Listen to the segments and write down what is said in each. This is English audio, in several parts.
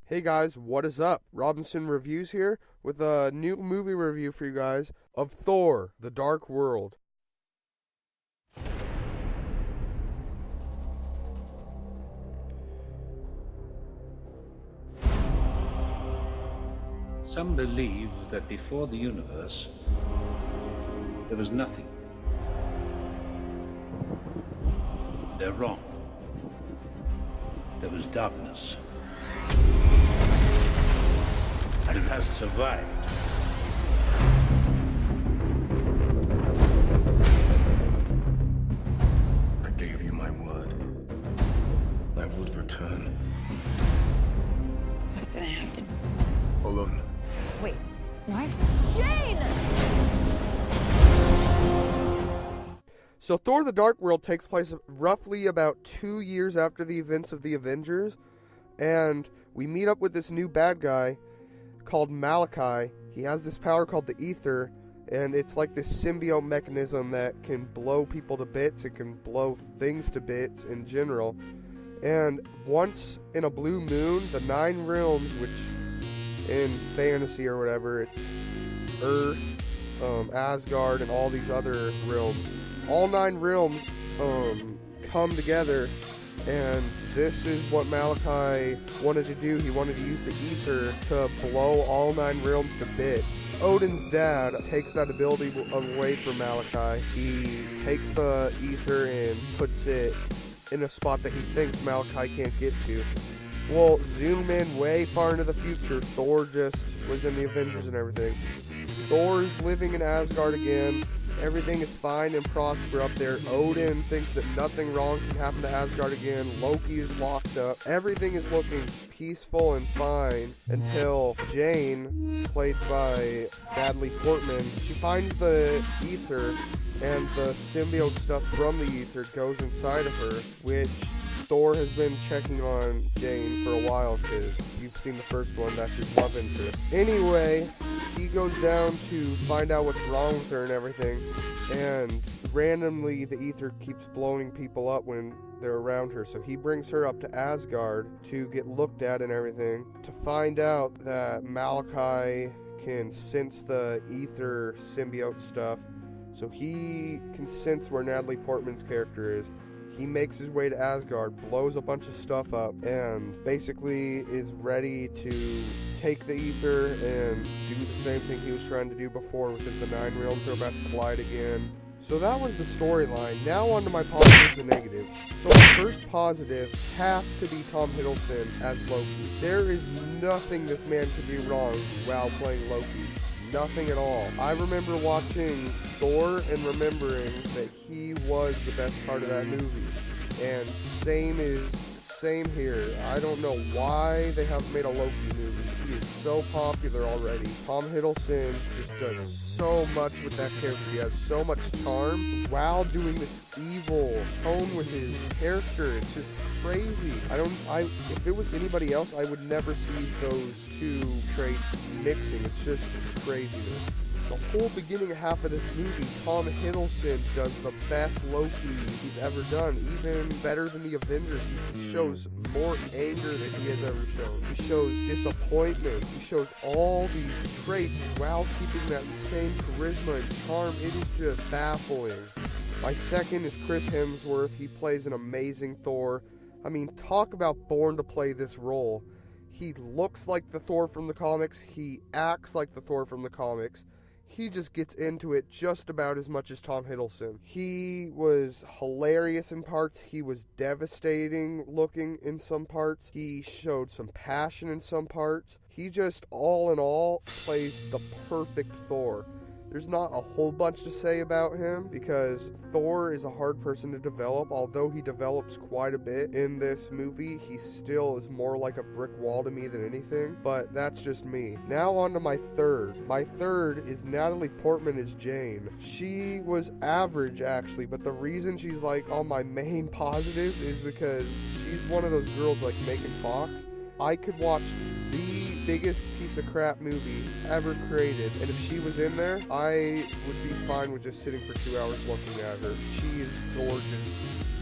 Hey guys, what is up? Robinson Reviews here with a new movie review for you guys of Thor, The Dark World. Some believe that before the universe, there was nothing. They're wrong. There was darkness. And it has survived. I gave you my word. I would return. What's gonna happen? Hold on. Wait, what? Jane! So Thor the Dark World takes place roughly about 2 years after the events of the Avengers, and we meet up with this new bad guy called Malachi. He has this power called the Ether, and it's like this symbiote mechanism that can blow people to bits. It can blow things to bits in general. And once in a blue moon, the 9 realms, which in fantasy or whatever, it's Earth, Asgard, and all these other realms. All 9 realms come together, and this is what Malachi wanted to do. He wanted to use the Ether to blow all 9 realms to bits. Odin's dad takes that ability away from Malachi. He takes the Ether and puts it in a spot that he thinks Malachi can't get to. Well, zoom in way far into the future. Thor just was in the Avengers and everything. Thor's living in Asgard again. Everything is fine and prosper up there. Odin thinks that nothing wrong can happen to Asgard again. Loki is locked up. Everything is looking peaceful and fine until Jane, played by Natalie Portman, she finds the Ether, and the symbiote stuff from the Ether goes inside of her, which Thor has been checking on Jane for a while, because you've seen the first one, that's his love interest. Anyway, he goes down to find out what's wrong with her and everything, and randomly the Ether keeps blowing people up when they're around her, so he brings her up to Asgard to get looked at and everything, to find out that Malachi can sense the Ether symbiote stuff, so he can sense where Natalie Portman's character is. He makes his way to Asgard, blows a bunch of stuff up, and basically is ready to take the Ether and do the same thing he was trying to do before, because the 9 realms are about to collide again. So that was the storyline. Now on to my positives and negatives. So my first positive has to be Tom Hiddleston as Loki. There is nothing this man could do wrong while playing Loki. Nothing at all. I remember watching Thor and remembering that he was the best part of that movie. And same here. I don't know why they haven't made a Loki movie. He is so popular already. Tom Hiddleston just does so much with that character. He has so much charm while doing this evil tone with his character. It's just crazy. If it was anybody else, I would never see those two traits mixing. It's just craziness. The whole beginning half of this movie, Tom Hiddleston does the best Loki he's ever done, even better than the Avengers. He shows more anger than he has ever shown. He shows disappointment. He shows all these traits while keeping that same charisma and charm. It is just baffling. My second is Chris Hemsworth. He plays an amazing Thor. I mean, talk about born to play this role. He looks like the Thor from the comics. He acts like the Thor from the comics. He just gets into it just about as much as Tom Hiddleston. He was hilarious in parts. He was devastating looking in some parts. He showed some passion in some parts. He just, all in all, plays the perfect Thor. There's not a whole bunch to say about him because Thor is a hard person to develop. Although he develops quite a bit in this movie, he still is more like a brick wall to me than anything. But that's just me. Now on to my third. My third is Natalie Portman as Jane. She was average actually, but the reason she's like on my main positives is because she's one of those girls like Megan Fox. I could watch the biggest piece of crap movie ever created, and if she was in there, I would be fine with just sitting for 2 hours looking at her. She is gorgeous.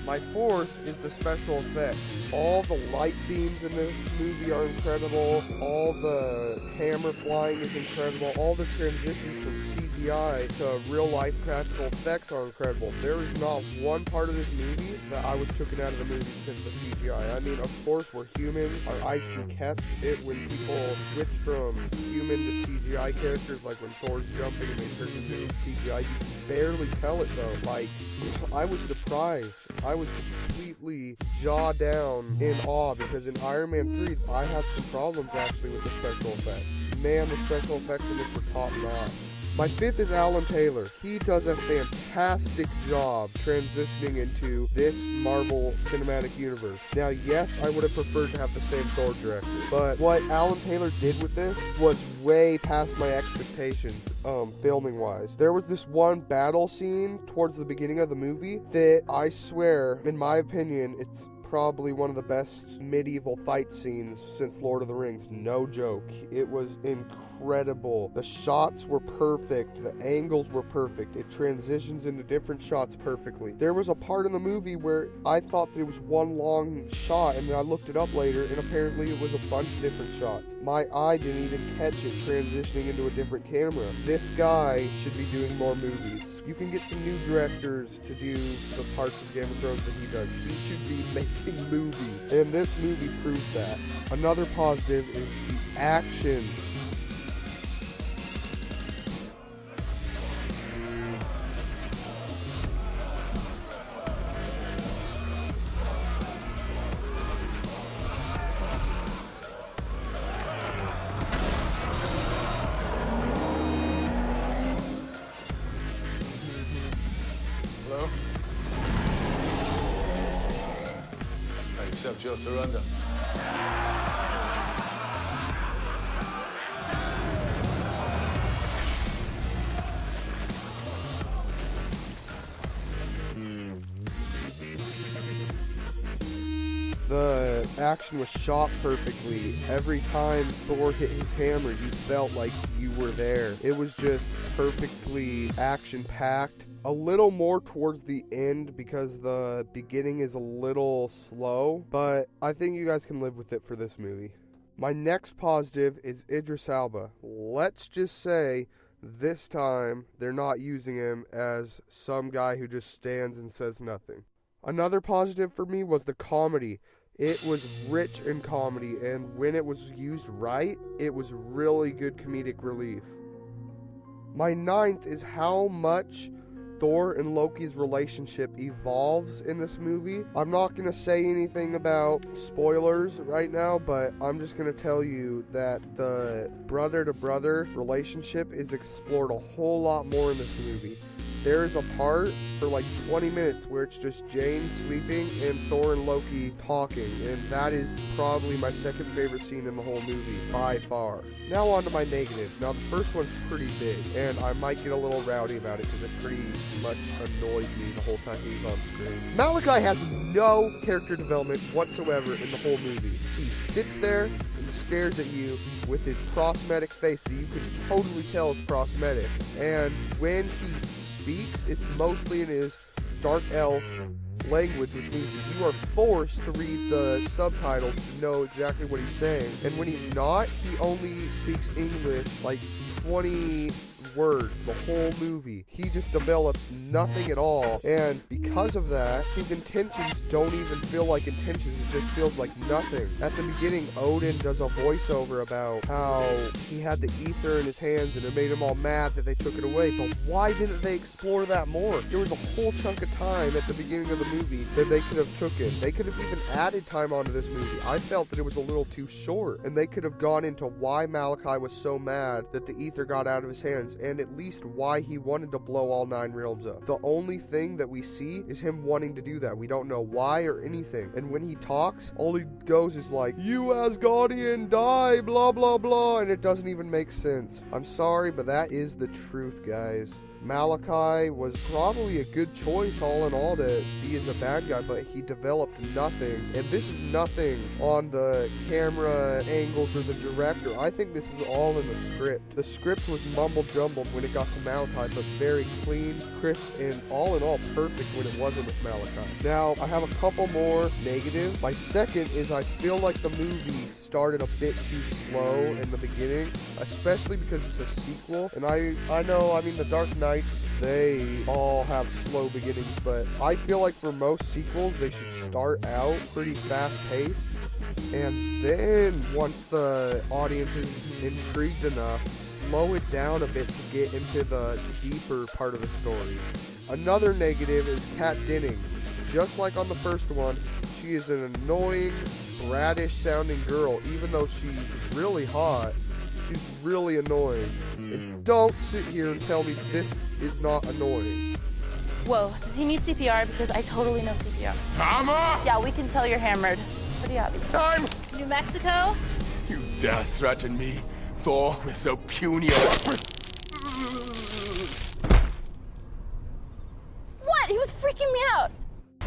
My fourth is the special effects. All the light beams in this movie are incredible. All the hammer flying is incredible. All the transitions from CGI to real life practical effects are incredible. There is not one part of this movie that I was taken out of the movie because of the CGI. I mean, of course, we're human. Our eyes can catch it when people switch from human to CGI characters, like when Thor's jumping and they turn into CGI. You can barely tell it though. Like, I was surprised. I was completely jaw down in awe because in Iron Man 3, I had some problems actually with the special effects. Man, the special effects in this were top notch. My fifth is Alan Taylor. He does a fantastic job transitioning into this Marvel Cinematic Universe. Now, yes, I would have preferred to have the same Thor director, but what Alan Taylor did with this was way past my expectations, filming-wise. There was this one battle scene towards the beginning of the movie that I swear, in my opinion, it's probably one of the best medieval fight scenes since Lord of the Rings. No joke. It was incredible. The shots were perfect. The angles were perfect. It transitions into different shots perfectly. There was a part in the movie where I thought there was one long shot, and then I looked it up later, and apparently it was a bunch of different shots. My eye didn't even catch it transitioning into a different camera. This guy should be doing more movies. You can get some new directors to do the parts of Game of Thrones that he does. He should be making movies, and this movie proves that. Another positive is the action. Hello? I accept your surrender. The action was shot perfectly. Every time Thor hit his hammer, you felt like you were there. It was just perfectly action-packed. A little more towards the end because the beginning is a little slow, but I think you guys can live with it for this movie. My next positive is Idris Elba. Let's just say this time they're not using him as some guy who just stands and says nothing. Another positive for me was the comedy. It was rich in comedy, and when it was used right, it was really good comedic relief. My ninth is how much Thor and Loki's relationship evolves in this movie. I'm not going to say anything about spoilers right now, but I'm just going to tell you that the brother-to-brother relationship is explored a whole lot more in this movie. There is a part for like 20 minutes where it's just Jane sleeping and Thor and Loki talking, and that is probably my second favorite scene in the whole movie, by far. Now on to my negatives. Now the first one's pretty big, and I might get a little rowdy about it because it pretty much annoyed me the whole time he was on screen. Malachi has no character development whatsoever in the whole movie. He sits there and stares at you with his prosthetic face that you can totally tell is prosthetic, and when he speaks, it's mostly in his dark elf language, which means that you are forced to read the subtitles to know exactly what he's saying. And when he's not, he only speaks English like 20 words the whole movie. He just develops nothing at all, and because of that, his intentions don't even feel like intentions. It just feels like nothing. At the beginning, Odin does a voiceover about how he had the ether in his hands and it made him all mad that they took it away, but why didn't they explore that more? There was a whole chunk of time at the beginning of the movie that they could have took it. They could have even added time onto this movie. I felt that it was a little too short, and they could have gone into why Malachi was so mad that the ether got out of his hands, and at least why he wanted to blow all 9 realms up. The only thing that we see is him wanting to do that. We don't know why or anything. And when he talks, all he goes is like, "You Asgardian, die, blah, blah, blah," and it doesn't even make sense. I'm sorry, but that is the truth, guys. Malachi was probably a good choice all in all to be as a bad guy, but he developed nothing. And this is nothing on the camera angles or the director. I think this is all in the script. The script was mumble jumbled when it got to Malachi, but very clean, crisp, and all in all perfect when it wasn't with Malachi. Now, I have a couple more negatives. My second is I feel like the movie started a bit too slow in the beginning, especially because it's a sequel. And I know, I mean, The Dark Knights, they all have slow beginnings, but I feel like for most sequels, they should start out pretty fast-paced. And then, once the audience is intrigued enough, slow it down a bit to get into the deeper part of the story. Another negative is Kat Denning. Just like on the first one, she is an annoying, bratish-sounding girl. Even though she's really hot, she's really annoying. And don't sit here and tell me this is not annoying. Whoa, does he need CPR? Because I totally know CPR. Mama! Yeah, we can tell you're hammered. Pretty obvious. Time! New Mexico? You dare threaten me, Thor, with so puny a weapon? What? He was freaking me out.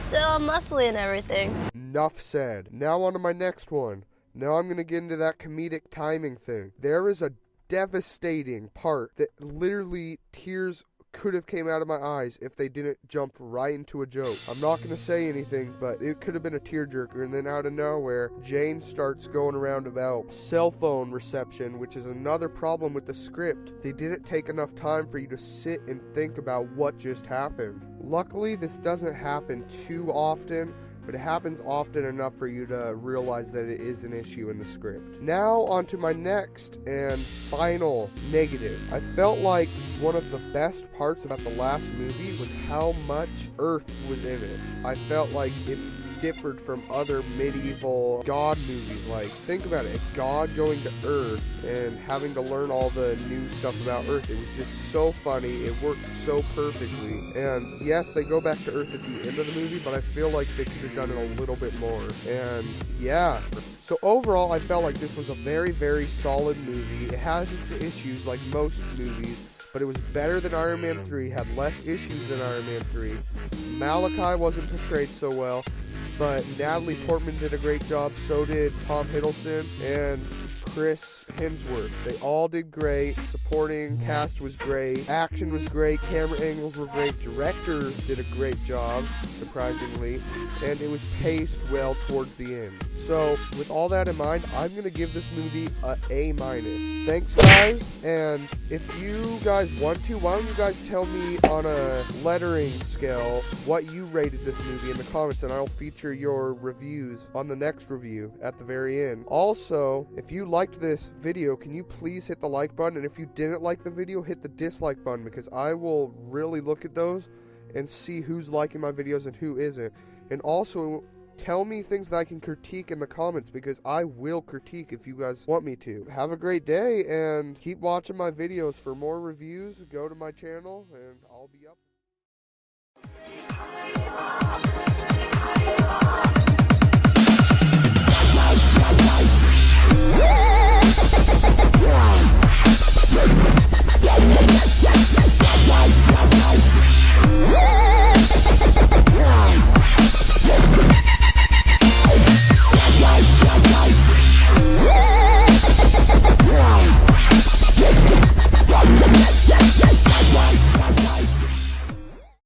Still muscly and everything. Enough said. Now on to my next one. Now I'm going to get into that comedic timing thing. There is a devastating part that literally tears could have came out of my eyes if they didn't jump right into a joke. I'm not going to say anything, but it could have been a tearjerker. And then out of nowhere, Jane starts going around about cell phone reception, which is another problem with the script. They didn't take enough time for you to sit and think about what just happened. Luckily, this doesn't happen too often, but it happens often enough for you to realize that it is an issue in the script. Now, on to my next and final negative. I felt like one of the best parts about the last movie was how much Earth was in it. I felt like it differed from other medieval god movies. Like, think about it, God going to Earth and having to learn all the new stuff about Earth. It was just so funny. It worked so perfectly. And yes, they go back to Earth at the end of the movie, but I feel like they could have done it a little bit more. And yeah, so overall, I felt like this was a very, very solid movie. It has its issues like most movies, but it was better than Iron Man 3, had less issues than Iron Man 3. Malachi wasn't portrayed so well, but Natalie Portman did a great job, so did Tom Hiddleston and Chris Hemsworth. They all did great. Supporting cast was great. Action was great. Camera angles were great. Director did a great job, surprisingly. And it was paced well towards the end. So, with all that in mind, I'm going to give this movie a A-. Thanks, guys. And if you guys want to, why don't you guys tell me on a lettering scale what you rated this movie in the comments, and I'll feature your reviews on the next review at the very end. Also, if you liked this video, can you please hit the like button? And if you didn't like the video, hit the dislike button, because I will really look at those and see who's liking my videos and who isn't. And also, tell me things that I can critique in the comments, because I will critique if you guys want me to. Have a great day, and keep watching my videos. For more reviews, go to my channel, and I'll be up.